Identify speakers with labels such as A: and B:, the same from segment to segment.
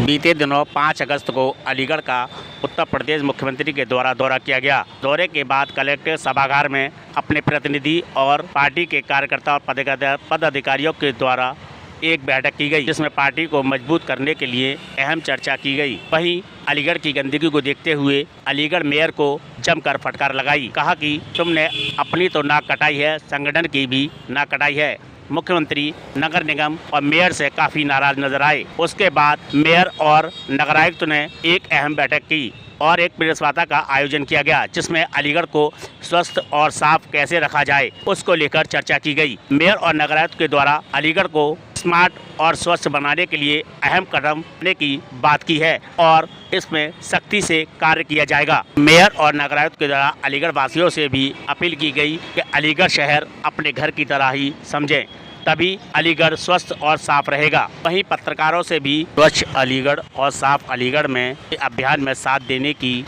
A: बीते दिनों 5 अगस्त को अलीगढ़ का उत्तर प्रदेश मुख्यमंत्री के द्वारा दौरा किया गया। दौरे के बाद कलेक्ट्रेट सभागार में अपने प्रतिनिधि और पार्टी के कार्यकर्ता और पदाधिकारियों के द्वारा एक बैठक की गई, जिसमें पार्टी को मजबूत करने के लिए अहम चर्चा की गई। वहीं अलीगढ़ की गंदगी को देखते हुए अलीगढ़ मेयर को जमकर फटकार लगाई। कहा कि तुमने अपनी तो नाक कटाई है, संगठन की भी नाक कटाई है। मुख्यमंत्री नगर निगम और मेयर से काफी नाराज नजर आए। उसके बाद मेयर और नगरायुक्त ने एक अहम बैठक की और एक प्रेस वार्ता का आयोजन किया गया, जिसमें अलीगढ़ को स्वस्थ और साफ कैसे रखा जाए उसको लेकर चर्चा की गई। मेयर और नगरायुक्त के द्वारा अलीगढ़ को स्मार्ट और स्वच्छ बनाने के लिए अहम कदम लेने की बात की है और इसमें सख्ती से कार्य किया जाएगा। मेयर और नगरायुक्त के द्वारा अलीगढ़ वासियों से भी अपील की गई कि अलीगढ़ शहर अपने घर की तरह ही समझें, तभी अलीगढ़ स्वस्थ और साफ रहेगा। वहीं पत्रकारों से भी स्वच्छ अलीगढ़ और साफ अलीगढ़ में अभियान में साथ देने की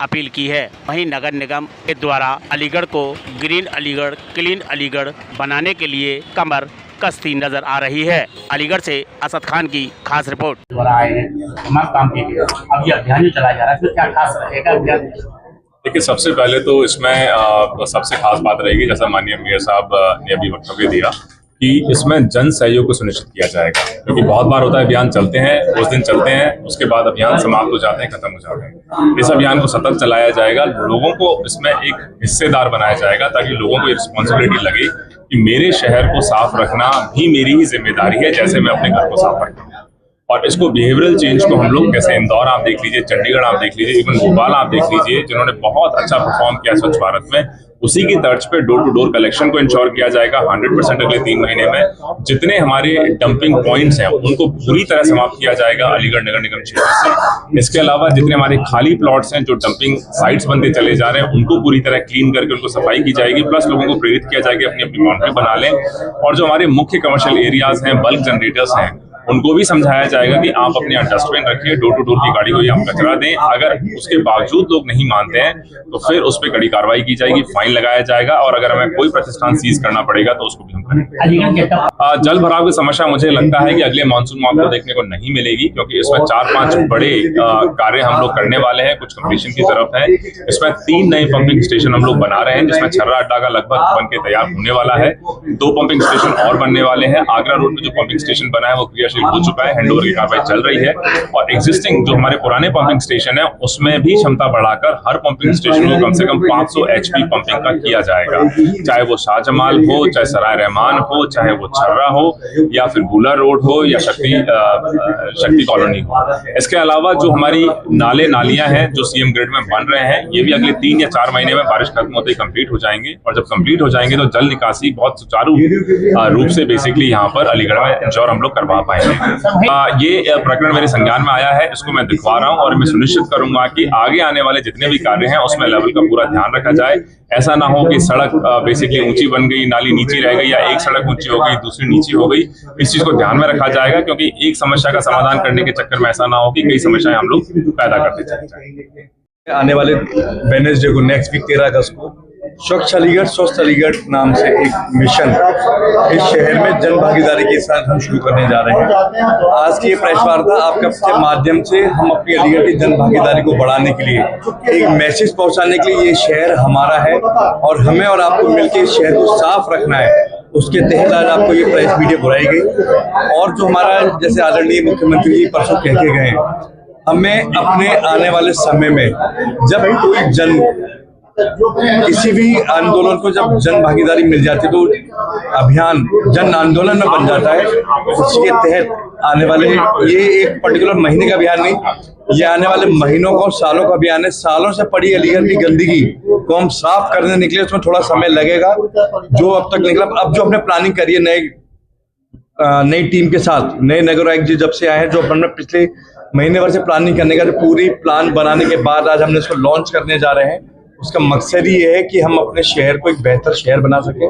A: अपील की है। वहीं नगर निगम के द्वारा अलीगढ़ को ग्रीन अलीगढ़, क्लीन अलीगढ़ बनाने के लिए कमर कसती नजर आ रही है। अलीगढ़ से असद खान की खास रिपोर्ट।
B: द्वारा आए हैं तमाम काम के लिए, अब ये अभियान जो चलाया जा रहा है इसमें क्या खास रहेगा अभियान?
C: देखिए, सबसे पहले तो इसमें सबसे खास बात रहेगी, जैसा माननीय मेयर साहब ने अभी वक्तव्य दिया कि इसमें जन सहयोग को सुनिश्चित किया जाएगा, क्योंकि बहुत बार होता है अभियान चलते हैं, उस दिन चलते हैं, उसके बाद अभियान समाप्त हो जाते हैं, खत्म हो जाते हैं। इस अभियान को सतत चलाया जाएगा, लोगों को इसमें एक हिस्सेदार बनाया जाएगा, ताकि लोगों को ये रिस्पॉन्सिबिलिटी लगे कि मेरे शहर को साफ रखना भी मेरी ही जिम्मेदारी है, जैसे मैं अपने घर को साफ रखता हूँ। और इसको बिहेवियरल चेंज को हम लोग, जैसे इंदौर आप देख लीजिए, चंडीगढ़ आप देख लीजिए, इवन भोपाल आप देख लीजिए, जिन्होंने बहुत अच्छा परफॉर्म किया स्वच्छ भारत में, उसी की तर्ज पे डोर टू डोर कलेक्शन को इंश्योर किया जाएगा 100% अगले 3 महीने में। जितने हमारे डंपिंग पॉइंट्स हैं उनको पूरी तरह समाप्त किया जाएगा अलीगढ़ नगर निगम क्षेत्र से। इसके अलावा जितने हमारे खाली प्लॉट्स हैं, जो डंपिंग साइट्स बनते चले जा रहे हैं, उनको पूरी तरह क्लीन करके उनको सफाई की जाएगी। प्लस लोगों को प्रेरित किया जाएगा अपनी अपनी बाउंड्री बना लें। और जो हमारे मुख्य कमर्शियल एरियाज हैं, बल्क जनरेटर्स हैं, उनको भी समझाया जाएगा कि आप अपने यहाँ डस्टबिन रखिए, डोर टू डोर की गाड़ी को ही आप कचरा दें। अगर उसके बावजूद लोग नहीं मानते हैं तो फिर उस पर कड़ी कार्रवाई की जाएगी, फाइन लगाया जाएगा, और अगर हमें कोई प्रतिष्ठान सीज करना पड़ेगा तो उसको भी हम करेंगे। जल भराव की समस्या मुझे लगता है कि अगले मानसून में आपको देखने को नहीं मिलेगी, क्योंकि इसमें 4-5 बड़े कार्य हम लोग करने वाले हैं, कुछ कंप्लीशन की तरफ है। इसमें 3 नए पंपिंग स्टेशन हम लोग बना रहे हैं, जिसमें छर्रा अड्डा का लगभग बन के तैयार होने वाला है। 2 पंपिंग स्टेशन और बनने वाले हैं। आगरा रोड में जो पंपिंग स्टेशन बना है वो क्रियाशील हो चुका है, हैंडओवर की कार्रवाई चल रही है। और एग्जिस्टिंग जो हमारे पुराने पंपिंग स्टेशन है उसमें भी क्षमता बढ़ाकर हर पंपिंग स्टेशन को कम से कम 500 HP पंपिंग का किया जाएगा, चाहे वो शाहजमाल हो, चाहे सराय रहमान हो, चाहे वो छर्रा हो, या फिर भूला रोड हो, या शक्ति कॉलोनी हो। इसके अलावा जो हमारी नाले नालियां हैं जो सीएम ग्रिड में बन रहे हैं, ये भी अगले 3 या 4 महीने में बारिश खत्म होते ही कंप्लीट हो जाएंगे। और जब कंप्लीट हो जाएंगे तो जल निकासी बहुत सुचारू रूप से बेसिकली यहाँ पर अलीगढ़ में इंश्योर हम लोग करवा पाएंगे। ये प्रकरण मेरे संज्ञान में आया है, इसको मैं दिखवा रहा हूँ और मैं सुनिश्चित करूंगा कि आगे आने वाले जितने भी कार्य हैं उसमें लेवल का पूरा ध्यान रखा जाए। ऐसा ना हो कि सड़क बेसिकली ऊंची बन गई, नाली नीची रह गई, या एक सड़क ऊंची हो गई दूसरी नीची हो गई। इस चीज को ध्यान में रखा जाएगा, क्योंकि एक समस्या का समाधान करने के चक्कर में ऐसा ना हो कि कई समस्याएं हम लोग पैदा करते चले जाएं।
D: आने वाले वेडनेसडे को, नेक्स्ट वीक 13 अगस्त को, स्वच्छ अलीगढ़ स्वस्थ अलीगढ़ नाम से एक मिशन इस शहर में जन भागीदारी के साथ हम शुरू करने जा रहे हैं। आज की ये प्रेस वार्ता आपके माध्यम से हम अपनी अलीगढ़ की जन भागीदारी को बढ़ाने के लिए, एक मैसेज पहुंचाने के लिए, ये शहर हमारा है और हमें और आपको मिलकर इस शहर को साफ रखना है, उसके तहत आज आपको ये प्रेस मीडिया बुलाई गई। और जो हमारा, जैसे आदरणीय मुख्यमंत्री जी परसों कह के गए, हमें अपने आने वाले समय में जब कोई किसी भी आंदोलन को जब जन भागीदारी मिल जाती है तो अभियान जन आंदोलन में बन जाता है। उसके तहत आने वाले, ये एक पर्टिकुलर महीने का अभियान नहीं, ये आने वाले महीनों का और सालों का अभियान है। सालों से पड़ी अलीगढ़ की गंदगी को हम साफ करने निकले, उसमें थोड़ा समय लगेगा जो अब तक निकला। अब जो हमने प्लानिंग करी है नई टीम के साथ, नए नगर आयुक्त जी जब से आए हैं, जो हमने पिछले महीने भर से प्लानिंग करने का, पूरी प्लान बनाने के बाद आज हमने इसको लॉन्च करने जा रहे हैं। उसका मकसद ये है कि हम अपने शहर को एक बेहतर शहर बना सकें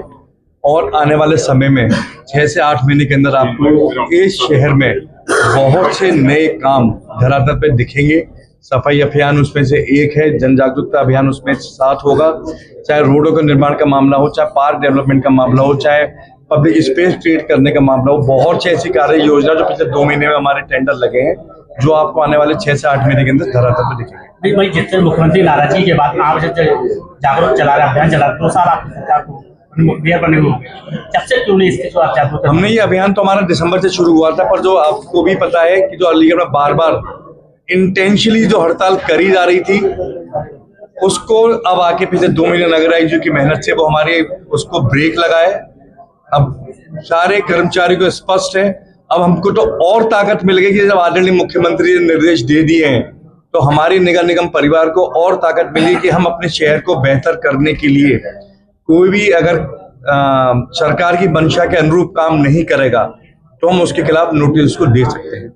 D: और आने वाले समय में 6 से 8 महीने के अंदर आपको इस शहर में बहुत से नए काम धरातल पे दिखेंगे। सफाई अभियान उसमें से एक है, जन जागरूकता अभियान उसमें साथ होगा, चाहे रोडों के निर्माण का मामला हो, चाहे पार्क डेवलपमेंट का मामला हो, चाहे पब्लिक स्पेस क्रिएट करने का मामला हो। बहुत सी ऐसी कार्य योजना जो पिछले 2 महीने में हमारे टेंडर लगे हैं, जो आपको आने वाले 6 से 8 महीने के अंदर धरातल पर दिखेंगे।
B: नहीं भाई, जितने मुख्यमंत्री नाराजगी के बाद आप जागरूक चला रहे, अभियान चला रहे, 2 साल आपकी सरकार को मेयर बने हुए, जब से क्यों नहीं इसके खिलाफ जागरूक?
D: हमने ये अभियान तो हमारा दिसंबर से शुरू हुआ था, पर जो आपको भी पता है कि जो अलीगढ़ में बार बार इंटेंशनली जो हड़ताल करी जा रही थी, उसको अब आके पिछले 2 महीने नगर आयुक्त की मेहनत से वो हमारे उसको ब्रेक लगा है। अब सारे कर्मचारियों को स्पष्ट है, अब हमको तो और ताकत मिल गई कि जब आदरणीय मुख्यमंत्री ने निर्देश दे दिए हैं तो हमारी निगम निगम परिवार को और ताकत मिली कि हम अपने शहर को बेहतर करने के लिए कोई भी अगर सरकार की मंशा के अनुरूप काम नहीं करेगा तो हम उसके खिलाफ नोटिस को दे सकते हैं।